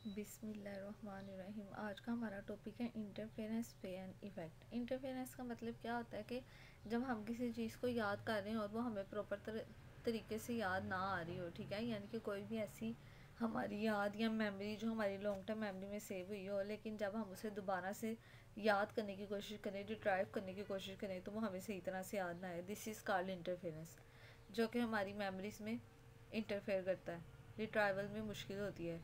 बिस्मिल्लाहिर्रहमानिर्रहीम। आज का हमारा टॉपिक है इंटरफेरेंस पे एंड इफ़ेक्ट। इंटरफेरेंस का मतलब क्या होता है कि जब हम किसी चीज़ को याद कर रहे हैं और वो हमें प्रॉपर तरीके से याद ना आ रही हो, ठीक है, यानी कि कोई भी ऐसी हमारी याद या मेमोरी जो हमारी लॉन्ग टर्म मेमोरी में सेव हुई हो, लेकिन जब हम उसे दोबारा से याद करने की कोशिश करें, रिट्राइव करने की कोशिश करें, तो वो हमें सही तरह से याद ना आए। दिस इज़ कॉल्ड इंटरफेरेंस, जो कि हमारी मेमोरीज में इंटरफेयर करता है, रिट्राइवल में मुश्किल होती है।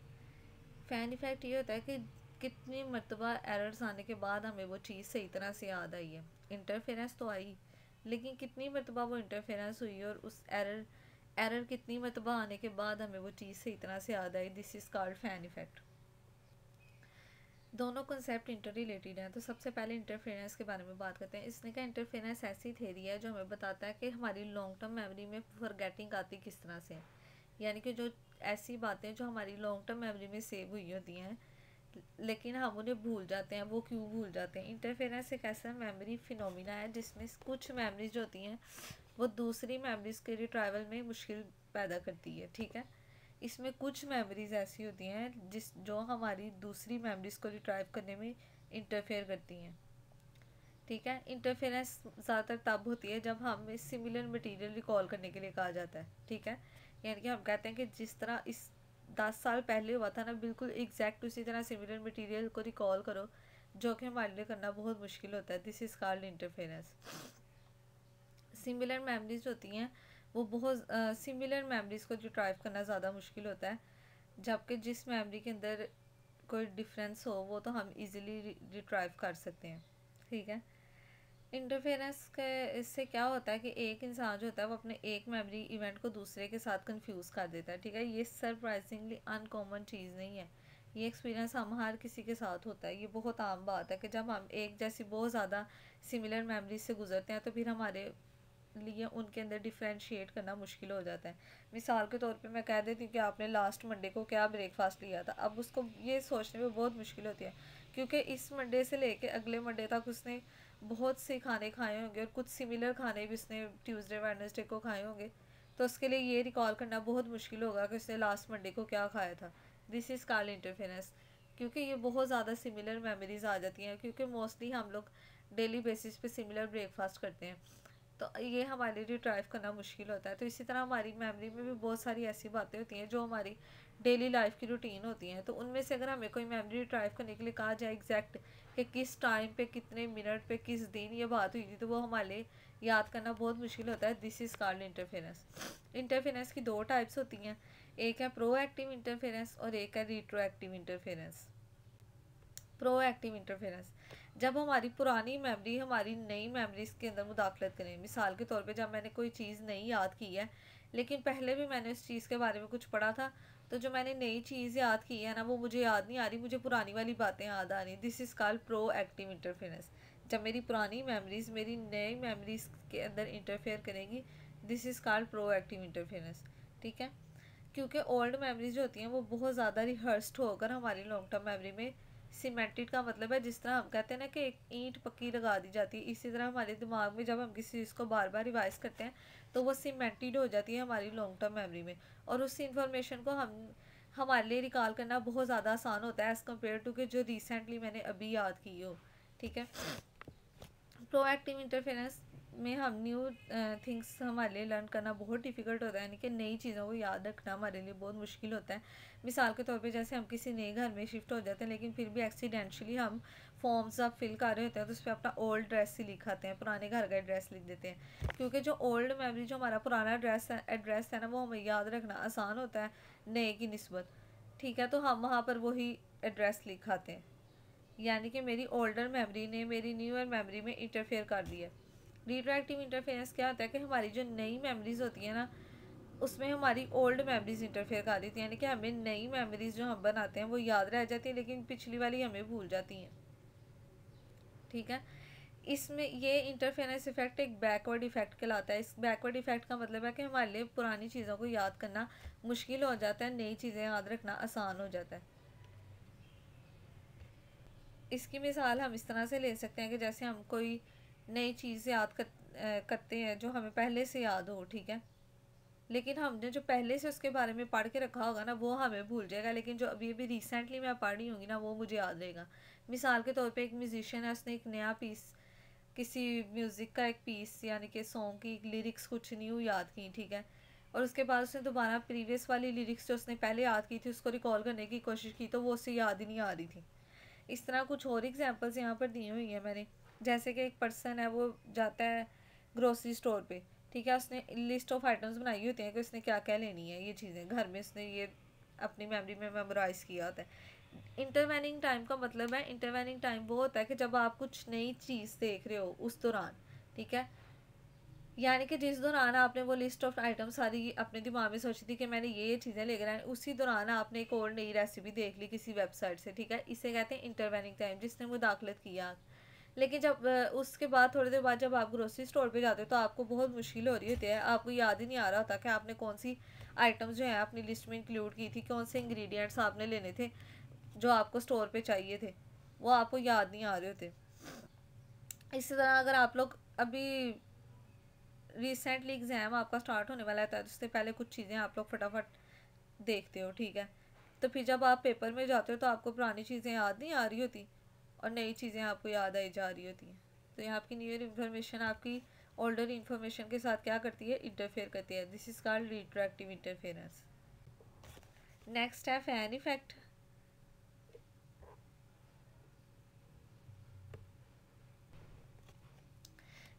फ़ैन इफ़ेक्ट ये होता है कि कितनी मरतबा एरर्स आने के बाद हमें वो चीज़ सही तरह से याद आई है। इंटरफेरेंस तो आई, लेकिन कितनी मरतबा वो इंटरफेरेंस हुई और उस एरर कितनी मरतबा आने के बाद हमें वो चीज़ सही तरह से याद आई। This is called fan effect. दोनों कॉन्सेप्ट इंटर रिलेटेड हैं। तो सबसे पहले इंटरफेरेंस के बारे में बात करते हैं। इसने का इंटरफेरेंस ऐसी थेरी है जो हमें बताता है कि हमारी लॉन्ग टर्म मेमोरी में फॉरगेटिंग आती किस तरह से है, यानी कि जो ऐसी बातें जो हमारी लॉन्ग टर्म मेमोरी में सेव हुई होती हैं लेकिन हम उन्हें भूल जाते हैं, वो क्यों भूल जाते हैं। इंटरफेरेंस एक ऐसा मेमोरी फिनोमिना है जिसमें कुछ मेमोरीज होती हैं वो दूसरी मेमोरीज के रिट्राइवल में मुश्किल पैदा करती है, ठीक है। इसमें कुछ मेमोरीज ऐसी होती हैं जो हमारी दूसरी मेमोरीज को रिट्राइव करने में इंटरफेयर करती हैं, ठीक है। इंटरफेरेंस ज़्यादातर तब होती है जब हमें सिमिलर मटेरियल रिकॉल करने के लिए कहा जाता है, ठीक है। यानी कि हम कहते हैं कि जिस तरह इस 10 साल पहले हुआ था ना, बिल्कुल एग्जैक्ट उसी तरह सिमिलर मटेरियल को रिकॉल करो, जो कि हमारे लिए करना बहुत मुश्किल होता है। This is called interference. Similar memories होती हैं वो बहुत सिमिलर मेमोरीज को रिट्राइव करना ज़्यादा मुश्किल होता है, जबकि जिस मेमोरी के अंदर कोई डिफरेंस हो वो तो हम इजीली रिट्राइव कर सकते हैं, ठीक है। इंटरफेरेंस के इससे क्या होता है कि एक इंसान जो होता है वो अपने एक मेमोरी इवेंट को दूसरे के साथ कंफ्यूज कर देता है, ठीक है। ये सरप्राइजिंगली अनकॉमन चीज़ नहीं है। ये एक्सपीरियंस हम हर किसी के साथ होता है। ये बहुत आम बात है कि जब हम एक जैसी बहुत ज़्यादा सिमिलर मेमोरी से गुजरते हैं तो फिर हमारे लिए उनके अंदर डिफ्रेंशिएट करना मुश्किल हो जाता है। मिसाल के तौर पे मैं कह देती हूँ कि आपने लास्ट मंडे को क्या ब्रेकफास्ट लिया था, अब उसको ये सोचने में बहुत मुश्किल होती है, क्योंकि इस मंडे से लेके अगले मंडे तक उसने बहुत से खाने खाए होंगे और कुछ सिमिलर खाने भी उसने ट्यूसडे वेडनेसडे को खाए होंगे। तो उसके लिए ये रिकॉल करना बहुत मुश्किल होगा कि उसने लास्ट मंडे को क्या खाया था। दिस इज़ कॉल्ड इंटरफेरेंस, क्योंकि ये बहुत ज़्यादा सिमिलर मेमोरीज आ जाती हैं, क्योंकि मोस्टली हम लोग डेली बेसिस पे सिमिलर ब्रेकफास्ट करते हैं, तो ये हमारे लिए ड्राइव करना मुश्किल होता है। तो इसी तरह हमारी मेमोरी में भी बहुत सारी ऐसी बातें होती हैं जो हमारी डेली लाइफ की रूटीन होती हैं। तो उनमें से अगर हमें कोई मेमोरी ड्राइव करने के लिए कहा जाए एग्जैक्ट कि किस टाइम पे कितने मिनट पे किस दिन ये बात हुई थी, तो वो हमारे लिए याद करना बहुत मुश्किल होता है। This is called interference. Interference की दो टाइप्स होती हैं, एक है प्रोएक्टिव इंटरफेरेंस और एक है रिट्रोएक्टिव इंटरफेरेंस। प्रोएक्टिव इंटरफेरेंस, जब हमारी पुरानी मेमोरी हमारी नई मेमोरीज के अंदर मुदाखलत करें। मिसाल के तौर पे जब मैंने कोई चीज़ नहीं याद की है लेकिन पहले भी मैंने उस चीज़ के बारे में कुछ पढ़ा था, तो जो मैंने नई चीज़ याद की है ना वो मुझे याद नहीं आ रही, मुझे पुरानी वाली बातें याद आ रही। This is called proactive interference. जब मेरी पुरानी मेमोरीज मेरी नई मेमोरीज के अंदर इंटरफेयर करेंगी, this is called proactive interference, ठीक है। क्योंकि ओल्ड मेमोरीज जो होती हैं वो बहुत ज़्यादा रिहर्स्ड होकर हमारी लॉन्ग टर्म मेमोरी में सीमेंटेड का मतलब है, जिस तरह हम कहते हैं ना कि एक ईंट पक्की लगा दी जाती है, इसी तरह हमारे दिमाग में जब हम किसी चीज़ को बार बार रिवाइज करते हैं तो वो सीमेंटेड हो जाती है हमारी लॉन्ग टर्म मेमोरी में, और उस इंफॉर्मेशन को हमारे लिए रिकॉल करना बहुत ज़्यादा आसान होता है एज़ कम्पेयर टू कि जो रिसेंटली मैंने अभी याद की हो, ठीक है। प्रोएक्टिव इंटरफेरेंस में हम न्यू थिंग्स हमारे लिए लर्न करना बहुत डिफ़िकल्ट होता है, यानी कि नई चीज़ों को याद रखना हमारे लिए बहुत मुश्किल होता है। मिसाल के तौर पे जैसे हम किसी नए घर में शिफ्ट हो जाते हैं लेकिन फिर भी एक्सीडेंटली हम फॉर्म्स अब फिल कर रहे होते हैं तो उस पर अपना ओल्ड एड्रेस ही लिखाते हैं, पुराने घर का एड्रेस लिख देते हैं, क्योंकि जो ओल्ड मेमोरी जो हमारा पुराना एड्रेस है ना वो हमें याद रखना आसान होता है नए की निस्बत, ठीक है। तो हम वहाँ पर वही एड्रेस लिखाते हैं, यानी कि मेरी ओल्डर मेमोरी ने मेरी न्यूअर मेमोरी में इंटरफेयर कर दिया। रिट्रोएक्टिव इंटरफेरेंस क्या होता है कि हमारी जो नई मेमोरीज होती है ना उसमें हमारी ओल्ड मेमोरीज इंटरफेयर कर देती हैं, यानी कि हमें नई मेमोरीज जो हम बनाते हैं वो याद रह जाती हैं लेकिन पिछली वाली हमें भूल जाती हैं, ठीक है। इसमें ये इंटरफेरेंस इफेक्ट एक बैकवर्ड इफेक्ट कहलाता है। इस बैकवर्ड इफेक्ट का मतलब है कि हमारे लिए पुरानी चीज़ों को याद करना मुश्किल हो जाता है, नई चीज़ें याद रखना आसान हो जाता है। इसकी मिसाल हम इस तरह से ले सकते हैं कि जैसे हम कोई नई चीज़ याद करते हैं जो हमें पहले से याद हो, ठीक है। लेकिन हमने जो पहले से उसके बारे में पढ़ के रखा होगा ना वो हमें भूल जाएगा, लेकिन जो अभी अभी रिसेंटली मैं पढ़ रही होंगी ना वो मुझे याद रहेगा। मिसाल के तौर पे एक म्यूजिशियन है, उसने एक नया पीस, किसी म्यूज़िक का एक पीस यानी कि सॉन्ग की लिरिक्स कुछ न्यू याद की, ठीक है, और उसके बाद उसने दोबारा प्रीवियस वाली लिरिक्स जो उसने पहले याद की थी उसको रिकॉल करने की कोशिश की तो वो उससे याद ही नहीं आ रही थी। इस तरह कुछ और एग्जांपल्स यहाँ पर दी हुई हैं मैंने। जैसे कि एक पर्सन है, वो जाता है ग्रोसरी स्टोर पे, ठीक है, उसने लिस्ट ऑफ आइटम्स बनाई होती हैं कि उसने क्या क्या लेनी है, ये चीज़ें घर में उसने ये अपनी मेमोरी में मेमोराइज़ किया होता है। इंटरवेनिंग टाइम का मतलब है, इंटरवेनिंग टाइम वो होता है कि जब आप कुछ नई चीज़ देख रहे हो उस दौरान, ठीक है, यानी कि जिस दौरान आपने वो लिस्ट ऑफ आइटम सारी अपने दिमाग में सोची थी कि मैंने ये चीज़ें लेकर आए, उसी दौरान आपने एक और नई रेसिपी देख ली किसी वेबसाइट से, ठीक है, इसे कहते हैं इंटरवेनिंग टाइम, जिसने मुदाखलत किया। लेकिन जब उसके बाद थोड़ी देर बाद जब आप ग्रोसरी स्टोर पे जाते हो तो आपको बहुत मुश्किल हो रही होती है, आपको याद ही नहीं आ रहा होता कि आपने कौन सी आइटम्स जो है अपनी लिस्ट में इंक्लूड की थी, कौन से इंग्रेडिएंट्स आपने लेने थे जो आपको स्टोर पे चाहिए थे, वो आपको याद नहीं आ रहे होते। इसी तरह अगर आप लोग अभी रिसेंटली एग्ज़ाम आपका स्टार्ट होने वाला है तो उससे पहले कुछ चीज़ें आप लोग फटाफट देखते हो, ठीक है, तो फिर जब आप पेपर में जाते हो तो आपको पुरानी चीज़ें याद नहीं आ रही होती और नई चीज़ें आपको याद आई जा रही होती हैं। तो यहाँ आपकी न्यू ईयर इन्फॉर्मेशन आपकी ओल्डर इन्फॉर्मेशन के साथ क्या करती है, इंटरफेयर करती है। This is called retroactive interference. Next है फैन इफेक्ट।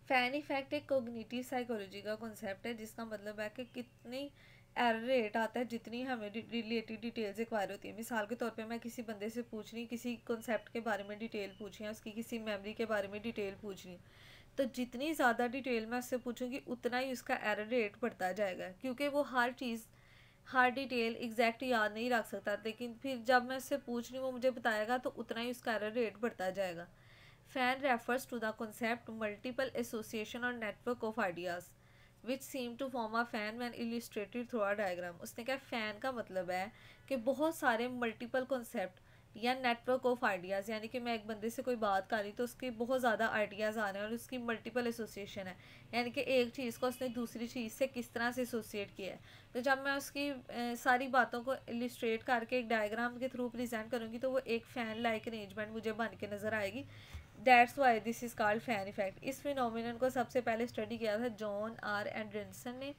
फैन इफेक्ट एक कोग्निटिव साइकोलॉजी का कॉन्सेप्ट है जिसका मतलब है कि कितनी एरर रेट आता है जितनी हमें रिलेटेड डिटेल्स एक्वायर होती है। मिसाल के तौर पे मैं किसी बंदे से पूछ रही, किसी कॉन्सेप्ट के बारे में डिटेल पूछ रही है, उसकी किसी मेमोरी के बारे में डिटेल पूछ रही, तो जितनी ज़्यादा डिटेल मैं उससे पूछूंगी उतना ही उसका एरर रेट बढ़ता जाएगा, क्योंकि वो हर चीज़ हर डिटेल एग्जैक्ट याद नहीं रख सकता। लेकिन फिर जब मैं उससे पूछ रही हूँ वो मुझे बताएगा तो उतना ही उसका एरर रेट बढ़ता जाएगा। Fan refers to the concept multiple association or network of ideas which seem to form a fan when illustrated through a diagram। उसने कहा फैन का मतलब है कि बहुत सारे मल्टीपल कॉन्सेप्ट या नेटवर्क ऑफ आइडियाज़, यानी कि मैं एक बंदे से कोई बात कर रही तो उसके बहुत ज़्यादा आइडियाज़ आ रहे हैं और उसकी मल्टीपल एसोसिएशन है, यानी कि एक चीज़ को उसने दूसरी चीज़ से किस तरह से एसोसिएट किया है। तो जब मैं उसकी सारी बातों को इलिस्ट्रेट करके एक डायग्राम के थ्रू प्रेजेंट करूँगी तो वो एक फ़ैन लाइक अरेंजमेंट मुझे बन के नज़र आएगी। That's why this is called fan effect. इस फिनोमिनन को सबसे पहले स्टडी किया था जॉन आर एंडरसन ने।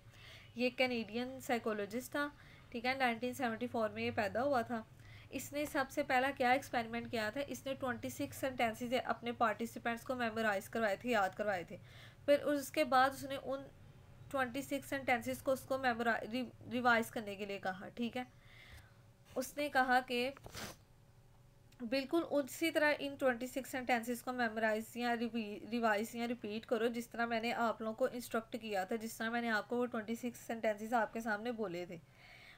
ये कैनेडियन साइकोलॉजिस्ट था, ठीक है, 1974 में ये पैदा हुआ था। इसने सबसे पहला क्या एक्सपेरिमेंट किया था, इसने 26 सेंटेंसेस अपने पार्टिसिपेंट्स को मेमोराइज करवाए थे, याद करवाए थे। फिर उसके बाद उसने उन 26 सेंटेंसेस को उसको रिवाइज करने के लिए कहा, ठीक है। उसने कहा कि बिल्कुल उसी तरह इन 26 सेंटेंसेस को मेमोराइज या रिवाइज या रिपीट करो जिस तरह मैंने आप लोगों को इंस्ट्रक्ट किया था, जिस तरह मैंने आपको वो 26 सेंटेंसेस आपके सामने बोले थे।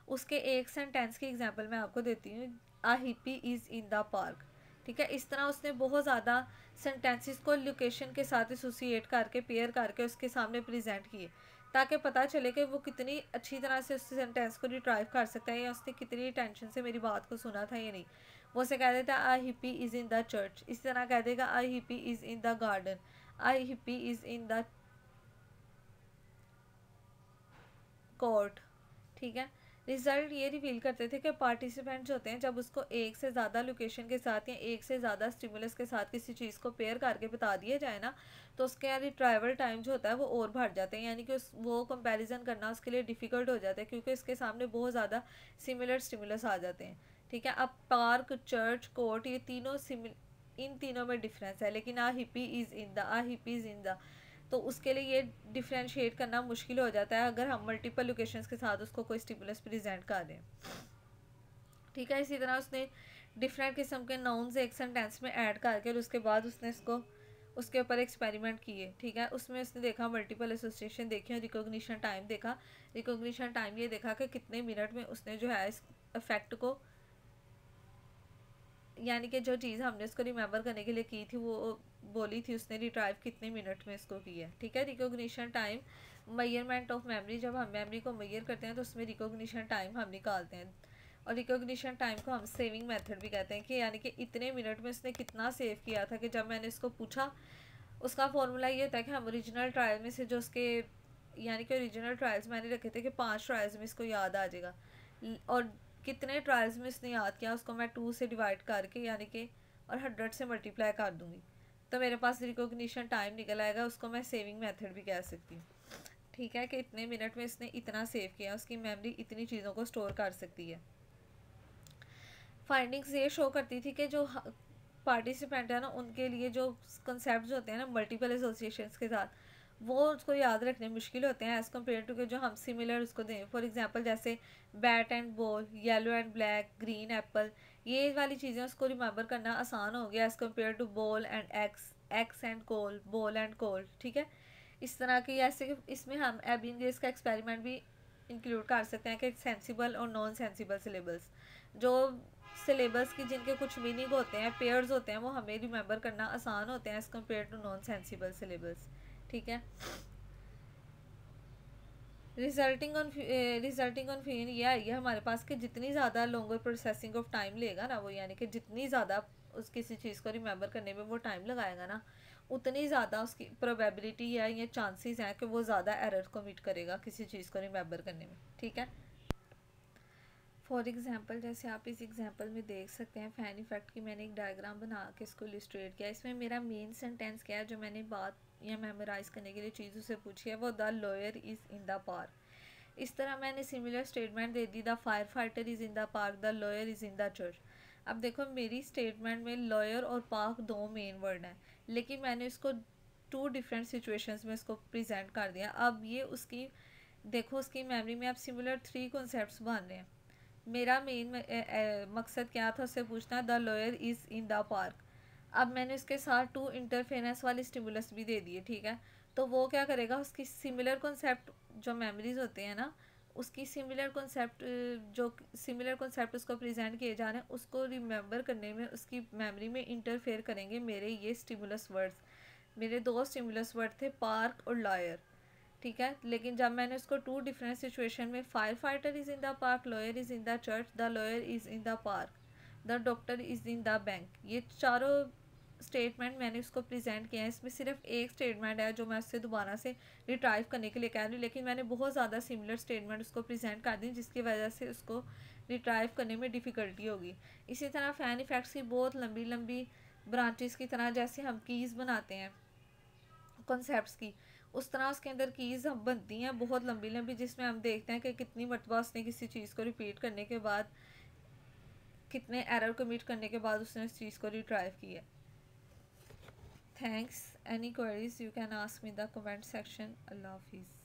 उसके एक सेंटेंस की एग्जांपल मैं आपको देती हूँ, a hippie is in the park, ठीक है। इस तरह उसने बहुत ज़्यादा सेंटेंसेस को लोकेशन के साथ एसोसिएट करके पेयर करके उसके सामने प्रेजेंट किए ताकि पता चले कि वो कितनी अच्छी तरह से उस सेंटेंस को रिट्राइव कर सकता है या उसने कितनी टेंशन से मेरी बात को सुना था या नहीं। वो से कह देता I hippie is in the church, इस तरह कह देगा I hippie is in the garden, I hippie is in the court, ठीक है। रिजल्ट ये रिवील करते थे कि पार्टिसिपेंट्स होते हैं जब उसको एक से ज़्यादा लोकेशन के साथ या एक से ज़्यादा स्टिमुलस के साथ किसी चीज़ को पेयर करके बता दिया जाए ना तो उसके यहाँ रिट्राइवल टाइम जो होता है वो और बढ़ जाते हैं, यानी कि वो कंपैरिजन करना उसके लिए डिफ़िकल्ट हो जाता है क्योंकि उसके सामने बहुत ज़्यादा सिमिलर स्टिमुलस आ जाते हैं, ठीक है। अब पार्क, चर्च, कोर्ट, ये तीनों इन तीनों में डिफरेंस है, लेकिन a hippie is in the, a hippie is in the, तो उसके लिए ये डिफ्रेंशिएट करना मुश्किल हो जाता है अगर हम मल्टीपल लोकेशंस के साथ उसको कोई स्टिमुलस प्रेजेंट कर दें, ठीक है। इसी तरह उसने डिफरेंट किस्म के नाउन्स एक सेंटेंस में ऐड करके और उसके बाद उसने इसको उसके ऊपर एक्सपेरिमेंट किए, ठीक है। उसमें उसने देखा मल्टीपल एसोसिएशन देखी और रिकॉग्निशन टाइम देखा। रिकॉग्निशन टाइम ये देखा कि कितने मिनट में उसने जो है इस इफेक्ट को, यानी कि जो चीज़ हमने उसको रिमेंबर करने के लिए की थी वो बोली थी उसने, रिट्राइव कितने मिनट में इसको की है, ठीक है। Recognition time measurement of memory, जब हम मेमोरी को मेजर करते हैं तो उसमें रिकॉग्निशन टाइम हम निकालते हैं और रिकॉग्निशन टाइम को हम सेविंग मेथड भी कहते हैं कि यानी कि इतने मिनट में उसने कितना सेव किया था कि जब मैंने इसको पूछा उसका फॉर्मूला ये था कि हम ओरिजिनल ट्रायल में से जो उसके यानी कि ओरिजिनल ट्रायल्स मैंने रखे थे कि 5 ट्रायल्स में इसको याद आ जाएगा, और कितने ट्रायल्स में इसने याद किया उसको मैं 2 से डिवाइड करके यानी कि और 100 से मल्टीप्लाई कर दूँगी, तो मेरे पास रिकॉग्निशन टाइम निकल आएगा। उसको मैं सेविंग मेथड भी कह सकती हूँ। ठीक है, कि इतने मिनट में इसने इतना सेव किया, उसकी मेमोरी इतनी चीज़ों को स्टोर कर सकती है। फाइंडिंग्स ये शो करती थी कि जो पार्टिसिपेंट है ना, उनके लिए जो कंसेप्ट होते हैं ना मल्टीपल एसोसिएशंस के साथ, वो उसको याद रखने मुश्किल होते हैं एज़ कम्पेयर टू के जो हम सिमिलर उसको दें। फॉर एग्जांपल जैसे bat and ball, yellow and black, green apple, ये वाली चीज़ें उसको रिमेंबर करना आसान हो गया as compare to ball and axe, axe and coal, ball and coal. ठीक है, इस तरह की ऐसे कि इसमें हम एबिंगेस का एक्सपेरिमेंट भी इंक्लूड कर सकते हैं कि सेंसिबल और नॉन सेंसिबल सिलेबल्स, जो सिलेबस की जिनके कुछ मीनिंग होते हैं, पेयर्स होते हैं, वो हमें रिमेंबर करना आसान होते हैं as compare to non sensible syllables. ठीक है, रिजल्टिंग ऑन फिन ये आई है हमारे पास कि जितनी ज़्यादा लॉन्गर प्रोसेसिंग ऑफ टाइम लेगा ना वो, यानी कि जितनी ज़्यादा उस किसी चीज़ को रिमेंबर करने में वो टाइम लगाएगा ना, उतनी ज़्यादा उसकी प्रोबेबिलिटी है, ये चांसेस हैं कि वो ज़्यादा एरर कमिट करेगा किसी चीज़ को रिमेंबर करने में। ठीक है, फॉर एग्जांपल जैसे आप इस एग्जांपल में देख सकते हैं फैन इफेक्ट की मैंने एक डायग्राम बना के इसको इलस्ट्रेट किया। इसमें मेरा मेन सेंटेंस क्या है जो मैंने बात या मेमोराइज करने के लिए चीज़ उसे पूछी है, वो the lawyer is in the park. इस तरह मैंने similar statement they the, the fire fighter is in the park, the lawyer is in the church. अब देखो मेरी स्टेटमेंट में लॉयर और पार्क दो मेन वर्ड हैं, लेकिन मैंने इसको 2 डिफरेंट सिचुएशंस में इसको प्रेजेंट कर दिया। अब ये उसकी देखो उसकी मेमोरी में अब सिमिलर 3 कॉन्सेप्ट्स बन रहे हैं। मेरा मेन मकसद क्या था उससे पूछना, the lawyer is in the park. अब मैंने उसके साथ 2 इंटरफेरेंस वाले स्टिमुलस भी दे दिए। ठीक है, तो वो क्या करेगा, उसकी सिमिलर कॉन्सेप्ट जो मेमोरीज होते हैं ना, उसकी सिमिलर कॉन्सेप्ट जो सिमिलर कॉन्सेप्ट उसको प्रेजेंट किए जा रहे हैं उसको रिमेंबर करने में उसकी मेमोरी में इंटरफेयर करेंगे मेरे ये स्टिमुलस वर्ड्स। मेरे 2 स्टिमुलस वर्ड थे, पार्क और लॉयर। ठीक है, लेकिन जब मैंने उसको 2 डिफरेंट सिचुएशन में, fire fighter is in the park, lawyer is in the church, the lawyer is in the park, the doctor is in the bank, ये चारों स्टेटमेंट मैंने उसको प्रेजेंट किया है। इसमें सिर्फ एक स्टेटमेंट है जो मैं उससे दोबारा से रिट्राइव करने के लिए कह रही हूँ, लेकिन मैंने बहुत ज़्यादा सिमिलर स्टेटमेंट उसको प्रेजेंट कर दी जिसकी वजह से उसको रिट्राइव करने में डिफ़िकल्टी होगी। इसी तरह फ़ैन इफेक्ट्स की बहुत लंबी लंबी ब्रांचेस की तरह, जैसे हम कीज़ बनाते हैं कॉन्सेप्ट्स की, उस तरह उसके अंदर कीज़ हम बनती हैं बहुत लंबी लंबी, जिसमें हम देखते हैं कि कितनी मरतबा उसने किसी चीज़ को रिपीट करने के बाद, कितने एरर कमिट करने के बाद उसने उस चीज़ को रिट्राइव किया। Thanks, any queries you can ask me in the comment section. अल्लाह हाफिज़।